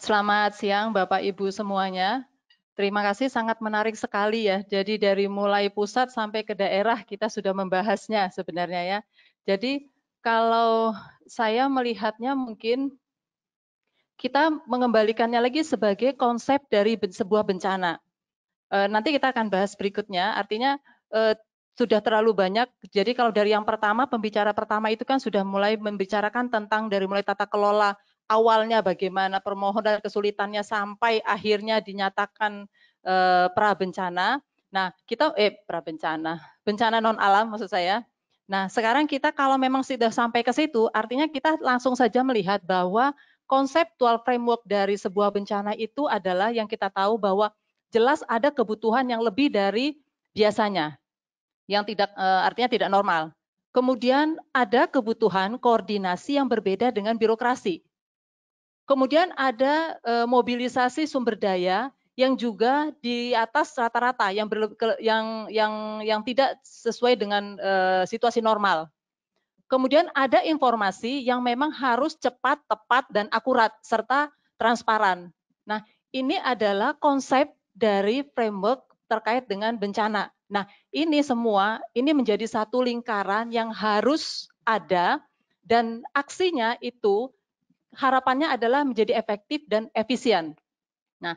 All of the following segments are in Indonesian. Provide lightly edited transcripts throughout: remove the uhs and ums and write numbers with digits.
Selamat siang Bapak Ibu semuanya. Terima kasih, sangat menarik sekali ya. Jadi dari mulai pusat sampai ke daerah kita sudah membahasnya sebenarnya ya. Jadi kalau saya melihatnya mungkin kita mengembalikannya lagi sebagai konsep dari sebuah bencana. Nanti kita akan bahas berikutnya, artinya sudah terlalu banyak. Jadi kalau dari yang pertama, pembicara pertama itu kan sudah mulai membicarakan tentang dari mulai tata kelola awalnya bagaimana permohonan kesulitannya sampai akhirnya dinyatakan pra bencana. Nah, kita pra bencana, bencana non alam maksud saya. Nah, sekarang kita kalau memang sudah sampai ke situ, artinya kita langsung saja melihat bahwa konseptual framework dari sebuah bencana itu adalah yang kita tahu bahwa jelas ada kebutuhan yang lebih dari biasanya, yang tidak artinya tidak normal. Kemudian ada kebutuhan koordinasi yang berbeda dengan birokrasi. Kemudian ada mobilisasi sumber daya yang juga di atas rata-rata, yang tidak sesuai dengan situasi normal. Kemudian ada informasi yang memang harus cepat, tepat, dan akurat, serta transparan. Nah, ini adalah konsep dari framework terkait dengan bencana. Nah, ini semua, ini menjadi satu lingkaran yang harus ada, dan aksinya itu harapannya adalah menjadi efektif dan efisien. Nah,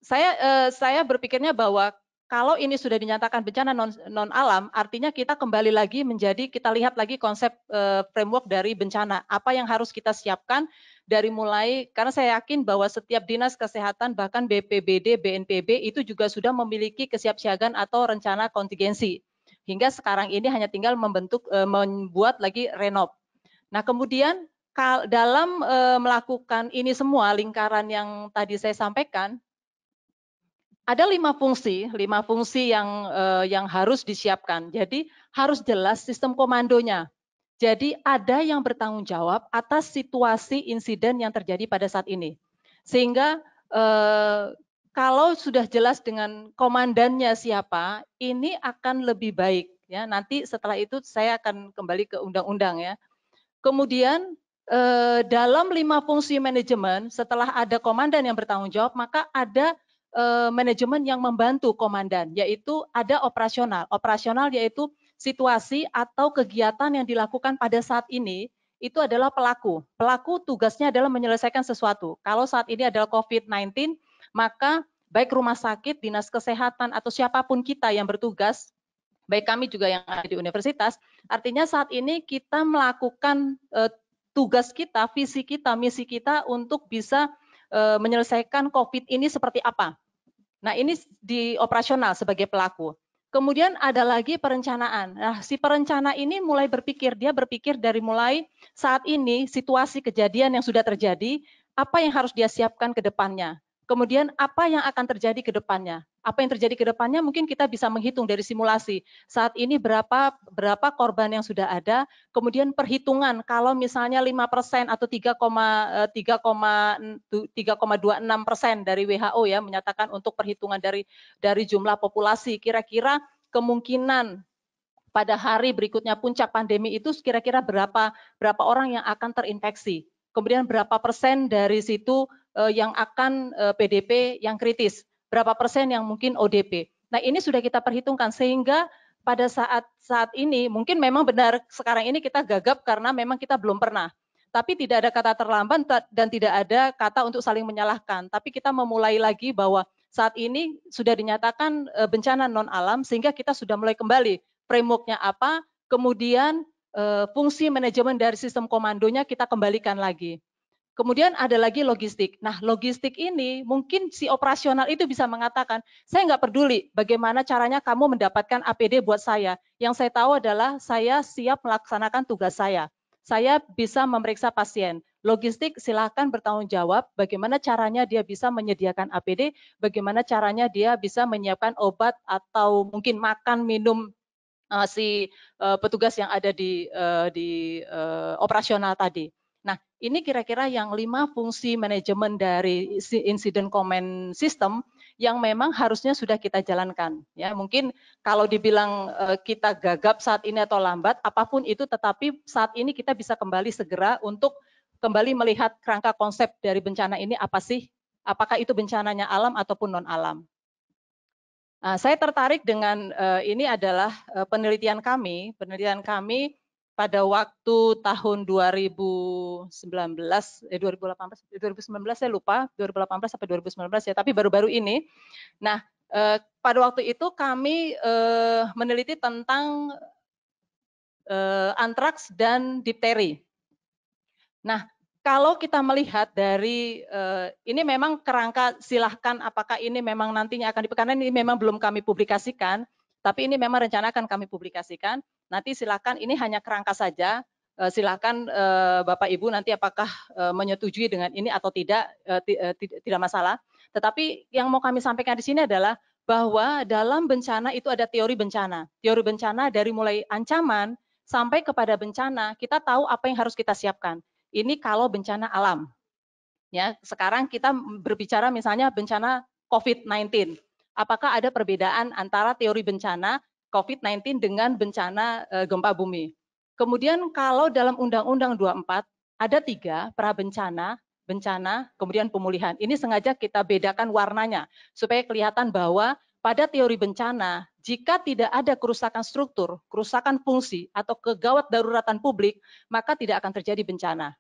saya berpikirnya bahwa kalau ini sudah dinyatakan bencana non alam, artinya kita kembali lagi menjadi kita lihat lagi konsep framework dari bencana. Apa yang harus kita siapkan dari mulai, karena saya yakin bahwa setiap dinas kesehatan bahkan BPBD, BNPB itu juga sudah memiliki kesiapsiagaan atau rencana kontingensi. Hingga sekarang ini hanya tinggal membuat lagi renov. Nah, kemudian dalam melakukan ini semua lingkaran yang tadi saya sampaikan, ada 5 fungsi yang harus disiapkan. Jadi harus jelas sistem komandonya. Jadi ada yang bertanggung jawab atas situasi insiden yang terjadi pada saat ini. Sehingga kalau sudah jelas dengan komandannya siapa, ini akan lebih baik. Ya, nanti setelah itu saya akan kembali ke undang-undang ya. Kemudian dalam 5 fungsi manajemen, setelah ada komandan yang bertanggung jawab, maka ada manajemen yang membantu komandan, yaitu ada operasional. Operasional yaitu situasi atau kegiatan yang dilakukan pada saat ini, itu adalah pelaku. Pelaku tugasnya adalah menyelesaikan sesuatu. Kalau saat ini adalah COVID-19, maka baik rumah sakit, dinas kesehatan, atau siapapun kita yang bertugas, baik kami juga yang ada di universitas, artinya saat ini kita melakukan tugas kita, visi kita, misi kita untuk bisa menyelesaikan COVID ini seperti apa. Nah, ini di operasional sebagai pelaku. Kemudian ada lagi perencanaan. Nah, si perencana ini mulai berpikir, dia berpikir dari mulai saat ini situasi kejadian yang sudah terjadi, apa yang harus dia siapkan ke depannya. Kemudian apa yang akan terjadi ke depannya. Apa yang terjadi ke depannya mungkin kita bisa menghitung dari simulasi. Saat ini berapa korban yang sudah ada, kemudian perhitungan kalau misalnya 5% atau 3,26% dari WHO ya menyatakan untuk perhitungan dari jumlah populasi, kira-kira kemungkinan pada hari berikutnya puncak pandemi itu kira-kira berapa orang yang akan terinfeksi. Kemudian berapa persen dari situ yang akan PDP yang kritis, berapa persen yang mungkin ODP. Nah, ini sudah kita perhitungkan sehingga pada saat ini mungkin memang benar sekarang ini kita gagap karena memang kita belum pernah. Tapi tidak ada kata terlambat dan tidak ada kata untuk saling menyalahkan. Tapi kita memulai lagi bahwa saat ini sudah dinyatakan bencana non alam sehingga kita sudah mulai kembali framework-nya apa, kemudian fungsi manajemen dari sistem komandonya kita kembalikan lagi. Kemudian ada lagi logistik. Nah, logistik ini mungkin si operasional itu bisa mengatakan, saya nggak peduli bagaimana caranya kamu mendapatkan APD buat saya. Yang saya tahu adalah saya siap melaksanakan tugas saya. Saya bisa memeriksa pasien. Logistik silakan bertanggung jawab bagaimana caranya dia bisa menyediakan APD, bagaimana caranya dia bisa menyiapkan obat atau mungkin makan, minum si petugas yang ada di operasional tadi. Nah, ini kira-kira yang 5 fungsi manajemen dari incident command system yang memang harusnya sudah kita jalankan. Ya, mungkin kalau dibilang kita gagap saat ini atau lambat, apapun itu, tetapi saat ini kita bisa kembali segera untuk kembali melihat kerangka konsep dari bencana ini apa sih? Apakah itu bencananya alam ataupun non-alam? Nah, saya tertarik dengan ini adalah penelitian kami pada waktu tahun 2019, 2018, 2019 saya lupa, 2018 sampai 2019 ya, tapi baru-baru ini. Nah, pada waktu itu kami meneliti tentang antraks dan difteri. Nah, kalau kita melihat dari ini memang kerangka, silahkan apakah ini memang nantinya akan karena ini memang belum kami publikasikan, tapi ini memang rencana akan kami publikasikan. Nanti silahkan, ini hanya kerangka saja. Silahkan Bapak Ibu nanti apakah menyetujui dengan ini atau tidak, tidak masalah. Tetapi yang mau kami sampaikan di sini adalah bahwa dalam bencana itu ada teori bencana. Teori bencana dari mulai ancaman sampai kepada bencana, kita tahu apa yang harus kita siapkan. Ini kalau bencana alam. Ya, sekarang kita berbicara misalnya bencana COVID-19. Apakah ada perbedaan antara teori bencana COVID-19 dengan bencana gempa bumi? Kemudian kalau dalam Undang-Undang 24 ada 3 prabencana, bencana, kemudian pemulihan. Ini sengaja kita bedakan warnanya supaya kelihatan bahwa pada teori bencana, jika tidak ada kerusakan struktur, kerusakan fungsi, atau kegawat daruratan publik, maka tidak akan terjadi bencana.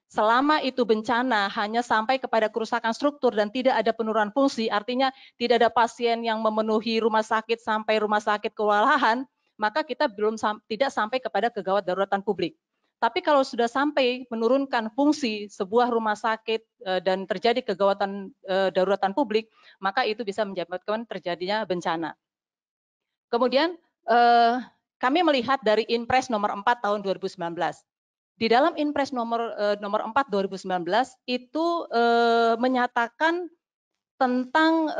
Selama itu bencana hanya sampai kepada kerusakan struktur dan tidak ada penurunan fungsi, artinya tidak ada pasien yang memenuhi rumah sakit sampai rumah sakit kewalahan, maka kita tidak sampai kepada kegawat daruratan publik. Tapi kalau sudah sampai menurunkan fungsi sebuah rumah sakit dan terjadi kegawatan daruratan publik, maka itu bisa menyebabkan terjadinya bencana. Kemudian kami melihat dari Inpres nomor 4 tahun 2019. Di dalam Inpres nomor 4 2019 itu menyatakan tentang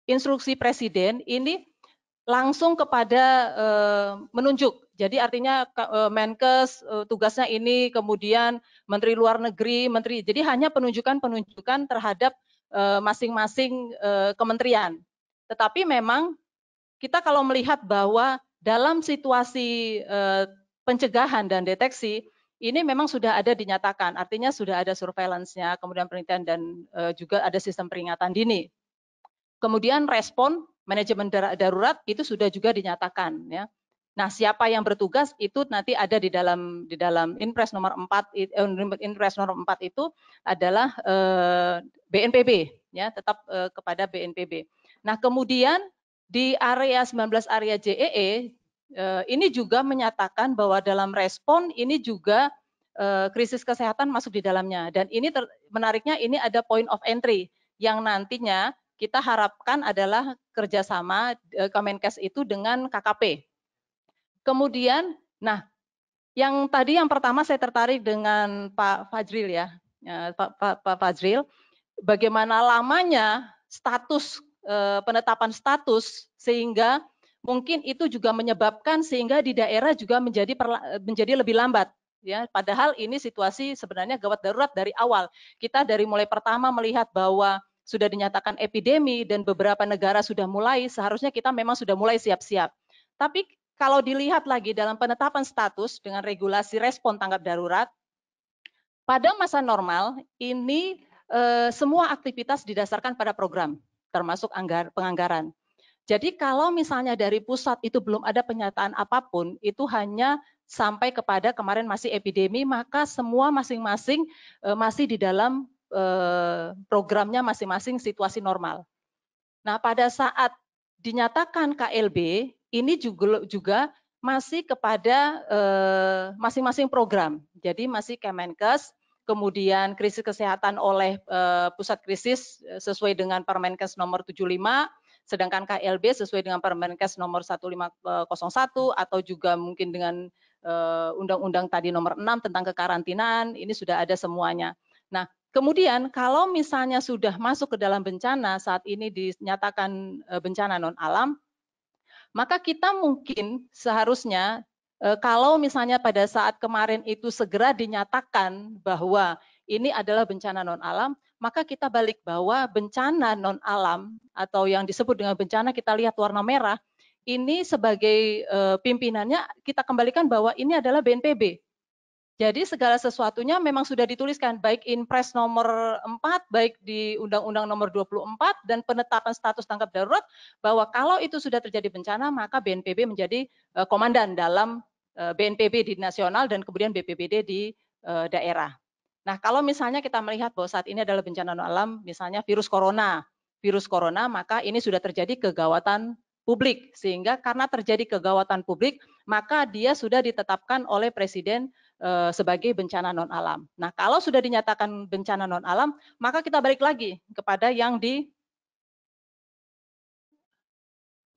instruksi Presiden ini langsung kepada menunjuk. Jadi artinya Menkes tugasnya ini, kemudian Menteri Luar Negeri, jadi hanya penunjukan terhadap masing-masing kementerian. Tetapi memang kita kalau melihat bahwa dalam situasi pencegahan dan deteksi, ini memang sudah ada dinyatakan, artinya sudah ada surveillance-nya, kemudian penelitian dan juga ada sistem peringatan dini. Kemudian respon manajemen darurat itu sudah juga dinyatakan, ya. Nah, siapa yang bertugas itu nanti ada di dalam Inpres nomor 4 Inpres nomor 4 itu adalah BNPB, ya, tetap kepada BNPB. Nah, kemudian di area 19 area JEE ini juga menyatakan bahwa dalam respon ini juga krisis kesehatan masuk di dalamnya, dan ini menariknya ini ada point of entry yang nantinya kita harapkan adalah kerjasama Kemenkes itu dengan KKP. Kemudian, nah yang pertama saya tertarik dengan Pak Fajril ya, Pak Fajril, bagaimana lamanya status penetapan status sehingga mungkin itu juga menyebabkan sehingga di daerah juga menjadi lebih lambat, ya. Padahal ini situasi sebenarnya gawat darurat dari awal. Kita dari mulai pertama melihat bahwa sudah dinyatakan epidemi dan beberapa negara sudah mulai, seharusnya kita memang sudah mulai siap-siap. Tapi kalau dilihat lagi dalam penetapan status dengan regulasi respon tanggap darurat, pada masa normal ini semua aktivitas didasarkan pada program, termasuk penganggaran. Jadi kalau misalnya dari pusat itu belum ada penyataan apapun, itu hanya sampai kepada kemarin masih epidemi, maka semua masing-masing masih di dalam programnya masing-masing situasi normal. Nah, pada saat dinyatakan KLB, ini juga masih kepada masing-masing program. Jadi masih Kemenkes, kemudian krisis kesehatan oleh pusat krisis sesuai dengan Permenkes nomor 75, sedangkan KLB sesuai dengan Permenkes nomor 1501 atau juga mungkin dengan undang-undang tadi nomor 6 tentang kekarantinaan, ini sudah ada semuanya. Nah, kemudian kalau misalnya sudah masuk ke dalam bencana, saat ini dinyatakan bencana non-alam, maka kita mungkin seharusnya kalau misalnya pada saat kemarin itu segera dinyatakan bahwa ini adalah bencana non-alam, maka kita balik bahwa bencana non-alam atau yang disebut dengan bencana kita lihat warna merah, ini sebagai pimpinannya kita kembalikan bahwa ini adalah BNPB. Jadi segala sesuatunya memang sudah dituliskan, baik Inpres nomor 4, baik di Undang-Undang nomor 24, dan penetapan status tanggap darurat, bahwa kalau itu sudah terjadi bencana, maka BNPB menjadi komandan dalam BNPB di nasional dan kemudian BPBD di daerah. Nah, kalau misalnya kita melihat bahwa saat ini adalah bencana non alam, misalnya virus corona, maka ini sudah terjadi kegawatan publik, sehingga karena terjadi kegawatan publik, maka dia sudah ditetapkan oleh Presiden sebagai bencana non alam. Nah, kalau sudah dinyatakan bencana non alam, maka kita balik lagi kepada yang di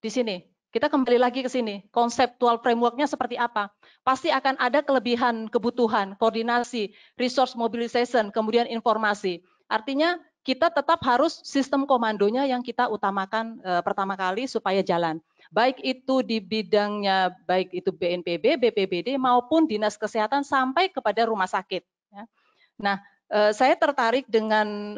sini. Kita kembali lagi ke sini. Konseptual framework-nya seperti apa? Pasti akan ada kelebihan, kebutuhan, koordinasi, resource mobilization, kemudian informasi. Artinya kita tetap harus sistem komandonya yang kita utamakan pertama kali supaya jalan. Baik itu di bidangnya, baik itu BNPB, BPBD, maupun Dinas Kesehatan sampai kepada rumah sakit. Nah, saya tertarik dengan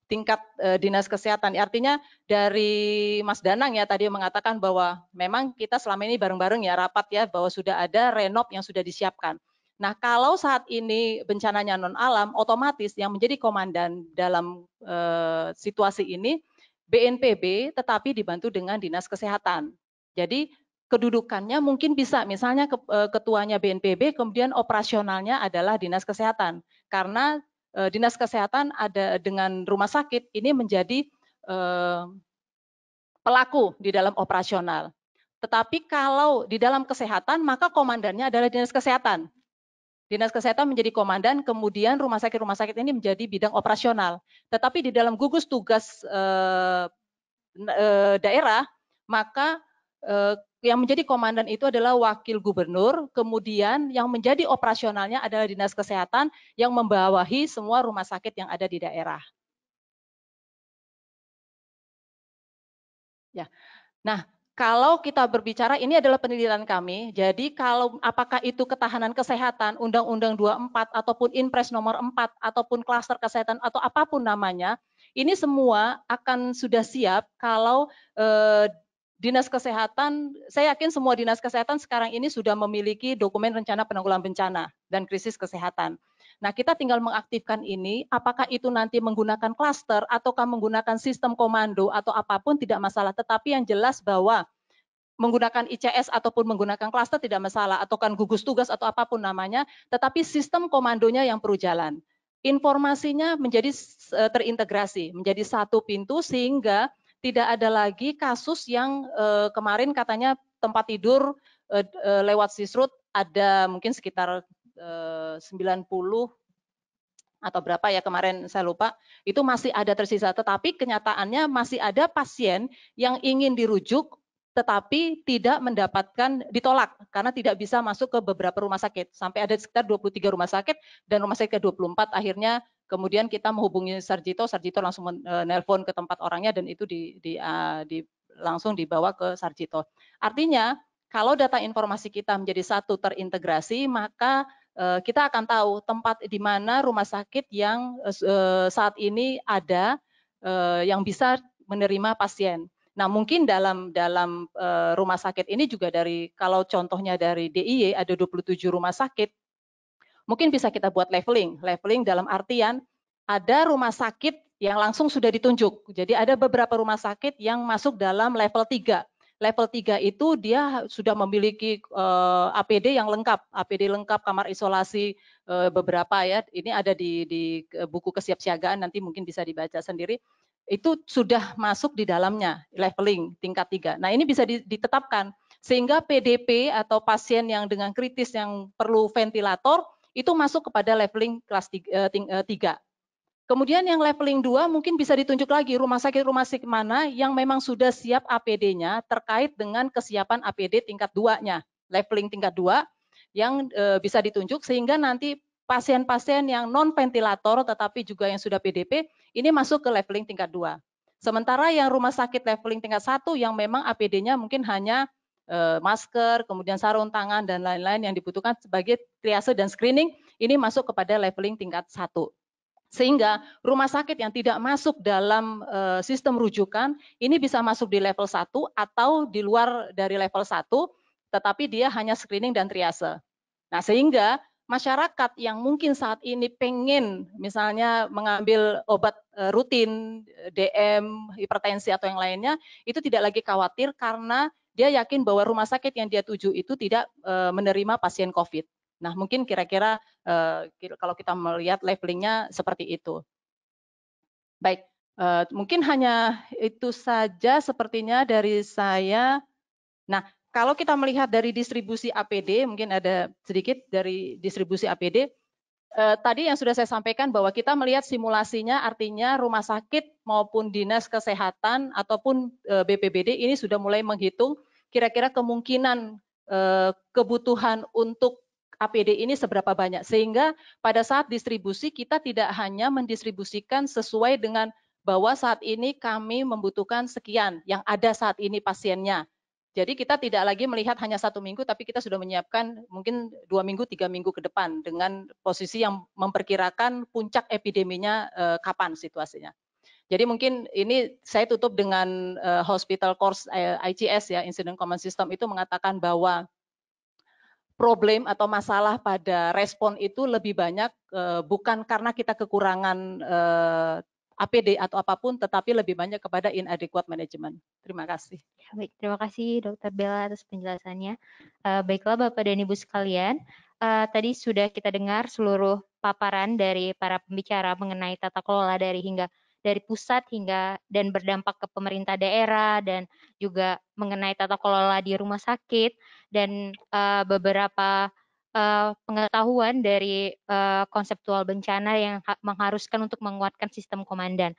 tingkat Dinas Kesehatan. Artinya dari Mas Danang ya tadi mengatakan bahwa memang kita selama ini bareng-bareng ya rapat ya bahwa sudah ada renov yang sudah disiapkan. Nah, kalau saat ini bencananya non alam, otomatis yang menjadi komandan dalam situasi ini BNPB, tetapi dibantu dengan Dinas Kesehatan. Jadi kedudukannya mungkin bisa, misalnya ketuanya BNPB, kemudian operasionalnya adalah Dinas Kesehatan, karena Dinas Kesehatan ada dengan rumah sakit ini menjadi pelaku di dalam operasional. Tetapi kalau di dalam kesehatan, maka komandannya adalah Dinas Kesehatan. Dinas Kesehatan menjadi komandan, kemudian rumah sakit ini menjadi bidang operasional. Tetapi di dalam gugus tugas daerah, maka yang menjadi komandan itu adalah wakil gubernur, kemudian yang menjadi operasionalnya adalah Dinas Kesehatan yang membawahi semua rumah sakit yang ada di daerah. Ya. Nah, kalau kita berbicara, ini adalah penelitian kami, jadi kalau apakah itu ketahanan kesehatan, Undang-Undang 24, ataupun Inpres nomor 4, ataupun klaster kesehatan, atau apapun namanya, ini semua akan sudah siap kalau Dinas Kesehatan, saya yakin semua Dinas Kesehatan sekarang ini sudah memiliki dokumen rencana penanggulangan bencana dan krisis kesehatan. Nah, kita tinggal mengaktifkan ini, apakah itu nanti menggunakan klaster ataukah menggunakan sistem komando atau apapun tidak masalah, tetapi yang jelas bahwa menggunakan ICS ataupun menggunakan klaster tidak masalah, atau kan gugus tugas atau apapun namanya, tetapi sistem komandonya yang perlu jalan. Informasinya menjadi terintegrasi, menjadi satu pintu sehingga tidak ada lagi kasus yang kemarin katanya tempat tidur lewat Sisrut ada mungkin sekitar 90 atau berapa ya kemarin saya lupa, itu masih ada tersisa. Tetapi kenyataannya masih ada pasien yang ingin dirujuk tetapi tidak mendapatkan, ditolak karena tidak bisa masuk ke beberapa rumah sakit. Sampai ada sekitar 23 rumah sakit dan rumah sakit ke-24 akhirnya kemudian kita menghubungi Sarjito langsung menelpon ke tempat orangnya dan itu langsung dibawa ke Sarjito. Artinya kalau data informasi kita menjadi satu terintegrasi, maka kita akan tahu tempat di mana rumah sakit yang saat ini ada yang bisa menerima pasien. Nah, mungkin dalam rumah sakit ini juga kalau contohnya dari DIY ada 27 rumah sakit, mungkin bisa kita buat leveling dalam artian ada rumah sakit yang langsung sudah ditunjuk. Jadi ada beberapa rumah sakit yang masuk dalam level 3. Level 3 itu dia sudah memiliki APD yang lengkap, kamar isolasi beberapa ya. Ini ada di buku kesiapsiagaan, nanti mungkin bisa dibaca sendiri. Itu sudah masuk di dalamnya, leveling tingkat 3. Nah, ini bisa ditetapkan sehingga PDP atau pasien yang dengan kritis yang perlu ventilator itu masuk kepada leveling kelas 3. Kemudian yang leveling 2 mungkin bisa ditunjuk lagi rumah sakit mana yang memang sudah siap APD-nya terkait dengan kesiapan APD tingkat 2-nya, leveling tingkat 2 yang bisa ditunjuk sehingga nanti pasien-pasien yang non ventilator tetapi juga yang sudah PDP ini masuk ke leveling tingkat 2. Sementara yang rumah sakit leveling tingkat 1 yang memang APD-nya mungkin hanya masker, kemudian sarung tangan dan lain-lain yang dibutuhkan sebagai triase dan screening ini masuk kepada leveling tingkat 1. Sehingga rumah sakit yang tidak masuk dalam sistem rujukan ini bisa masuk di level 1 atau di luar dari level 1 tetapi dia hanya screening dan triase. Nah, sehingga masyarakat yang mungkin saat ini pengen misalnya mengambil obat rutin, DM, hipertensi atau yang lainnya, itu tidak lagi khawatir karena dia yakin bahwa rumah sakit yang dia tuju itu tidak menerima pasien COVID. Nah, mungkin kira-kira kalau kita melihat levelingnya seperti itu. Baik, mungkin hanya itu saja sepertinya dari saya. Nah, kalau kita melihat dari distribusi APD, mungkin ada sedikit dari distribusi APD. Tadi yang sudah saya sampaikan bahwa kita melihat simulasinya, artinya rumah sakit maupun dinas kesehatan ataupun BPBD ini sudah mulai menghitung kira-kira kemungkinan kebutuhan untuk APD ini seberapa banyak. Sehingga pada saat distribusi kita tidak hanya mendistribusikan sesuai dengan bahwa saat ini kami membutuhkan sekian yang ada saat ini pasiennya. Jadi kita tidak lagi melihat hanya 1 minggu, tapi kita sudah menyiapkan mungkin 2 minggu, 3 minggu ke depan dengan posisi yang memperkirakan puncak epideminya kapan situasinya. Jadi mungkin ini saya tutup dengan Hospital Course ICS ya, Incident Command System itu mengatakan bahwa problem atau masalah pada respon itu lebih banyak bukan karena kita kekurangan APD atau apapun, tetapi lebih banyak kepada inadequate management. Terima kasih. Baik, terima kasih Dr. Bella atas penjelasannya. Baiklah Bapak dan Ibu sekalian, tadi sudah kita dengar seluruh paparan dari para pembicara mengenai tata kelola dari pusat hingga dan berdampak ke pemerintah daerah dan juga mengenai tata kelola di rumah sakit dan beberapa pengetahuan dari konseptual bencana yang mengharuskan untuk menguatkan sistem komandan.